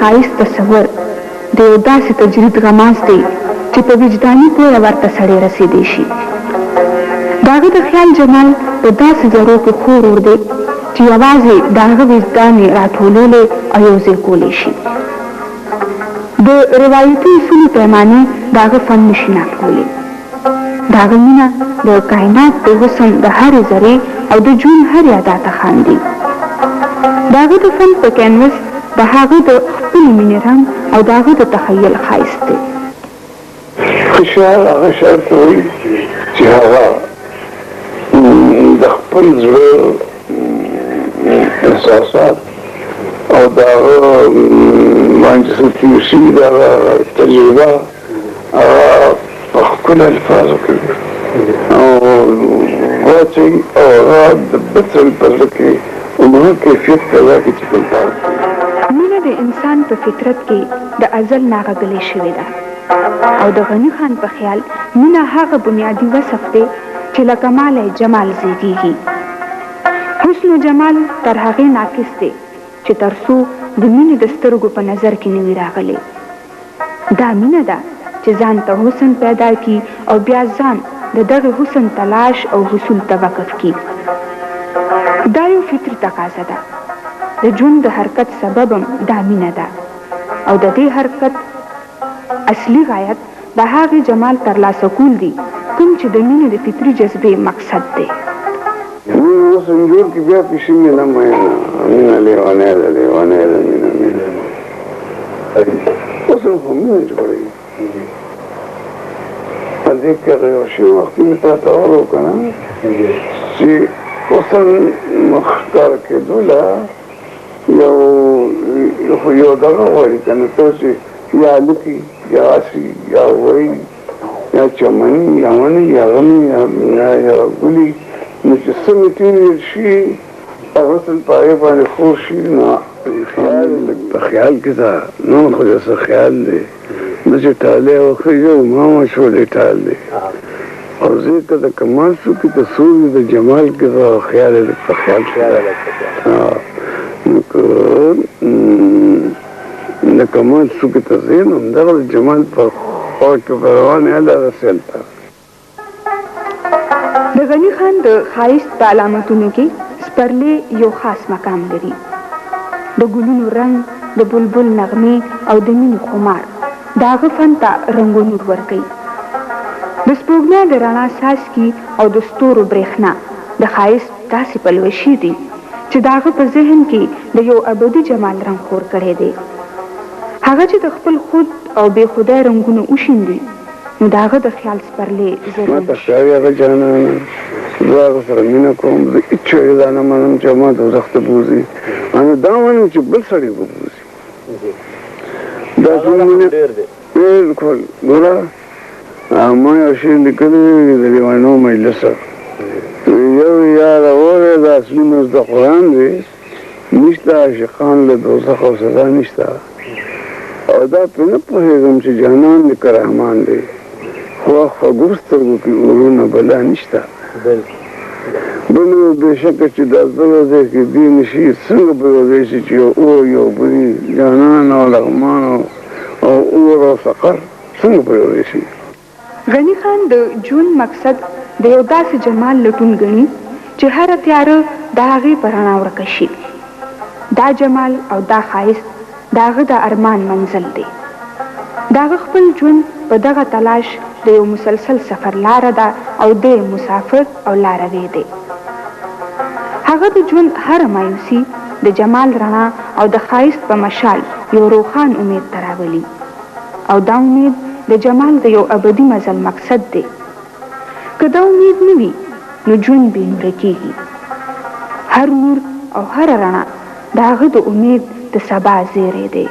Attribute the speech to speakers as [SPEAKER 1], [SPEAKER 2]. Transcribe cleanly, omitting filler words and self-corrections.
[SPEAKER 1] ښایست تصور د یو داسې تجرید غماز دی چې په وجداني پوهه ورته سړی رسېدی شي. د هغه د خیال جمال په داسې ذرو کې خور اور دی چې یوازې د هغه وجدان یې راټولولی او یو ځای کولی شي. د روایتي اصولو پیمانې د هغه فن نشي ناپولی. د هغه مینه د کائنات د حسن د هرې ذرې او د ژوند هرې ادا ته خاندي. د هغه د فن په کینوس د هغه د خپلې مینې رنګ او د هغه د تخیل ښایست دی.
[SPEAKER 2] ښه شاعر هغه شاعر ته وایي چې هغه د خپل زړه احساسات او د هغه باندې څه تېر شوي د هغه تجربه هغه په خپلو الفاظو کې او واچوي او هغه د بل سړي په زړه کې عمومي کیفیت پیدا کړي چې دلته
[SPEAKER 1] مینه د انسان په فطرت کې د ازل ناغږلې شوې ده او د غني خان په خیال مینه هغه بنیادي وصف دی چې له کماله جمال زیږیږي. حسن و جمال تر هغې ناقص دی چې تر څو د مینې د سترګو په نظر کې نه وي راغلی. دا مینه ده چې ځان ته حسن پیدا کی او بیا ځان د دغه حسن تلاش او حصول ته وقف کی. دا یو فطري تقاضا ده. د ژوند د حرکت سببم دا مینه ده او د دې حرکت اصلي غایت د هغې جمال ترلاسه کول دي کوم چې د مینې د فطري جذبې مقصد دی.
[SPEAKER 2] اوس انجور کې بیا پیشي مینه مینه مینه لیوانې ده لیوانې ده مینه مینه اوس خو مینه جوړوي. په دې کې هغه یو شی وختي مې تا ته ور وکړه چې حسن مخکار کېدو له یو دغه غواړي که نه ته چې یا لکي یا آسي یا وایي یا چمني یا ونې یا غمي یا ګلي نو چې څه مې تېر شي او حسن په هغې باندې خور شي نو خیال په خیال کې ده نو خو د څه خیال دی نه چې ټالی وخېږي ما مشولې ټال دی او زه که د کمال شو کې تصور د جمال کې ده او خیال یې په خیال کې نو که د کمال شو کې ته ځې نو همدغه د جمال په خوا کې په روان یې هله رسېل ته.
[SPEAKER 1] د غني خان د ښایست په علامتونو کې سپرلی یو خاص مقام لري. د ګلونو رنګ، د بلبل نغمې او د مینې خمار د هغه فن ته رنګ و نور ورکوي. د سپوږمۍ د رڼا څاڅکي او د ستورو برېښنا د ښایست داسې پلوشې دي چې د هغه په ذهن کې د یو ابدي جمال رنګ خور کړی دی. هغه چې د خپل خود او بې خدای رنګونه وشیندي نو د هغه د خیال سپرلی
[SPEAKER 2] ما ته ښکاري هغه جانانه زه هغه سره مینه کوم زه هېڅ شی دا نه منم چې ما دوزخ ته بوځي انا دا منم چې بل سړی به بوځي دا څومره بالکل ګوره ما یو شی لیکلی د لیوانو مجلسه یو یاره وره دا اصلي نص د قرآن دی نشته عاشقان له دوزخ او سزا نشته او دا پرې نه پوهېږم چې جانان دی که رحمان دی خو خوږو سترګو کې اورونه بلا نشته بل بېشکه چې دا زه ځای کې دی نه شي څنګه به یوځای شي چې یو اور یو بلي جانان او لغمان او اور او سقر څنګه به یوځای شي.
[SPEAKER 1] غني خان د ژوند مقصد د یو داسې جمال لټون ګڼي چې هره تیاره د هغې په رڼا ورکه شي. دا جمال او دا ښایست د هغه د ارمان منزل دی. د هغه خپل ژوند په دغه تلاش د یو مسلسل سفر لاره ده او د مسافر او لاروی دی. هغه د ژوند هره مایوسي د جمال رڼا او د ښایست په مشال یو روښان امید ته راولي او دا امید د جمال د یو ابدي مزل مقصد دی. که دا امید نه وي نو ژوند بې نوره کېږي. هر نور او هره رڼا د هغه د امید د سبا زیری دی.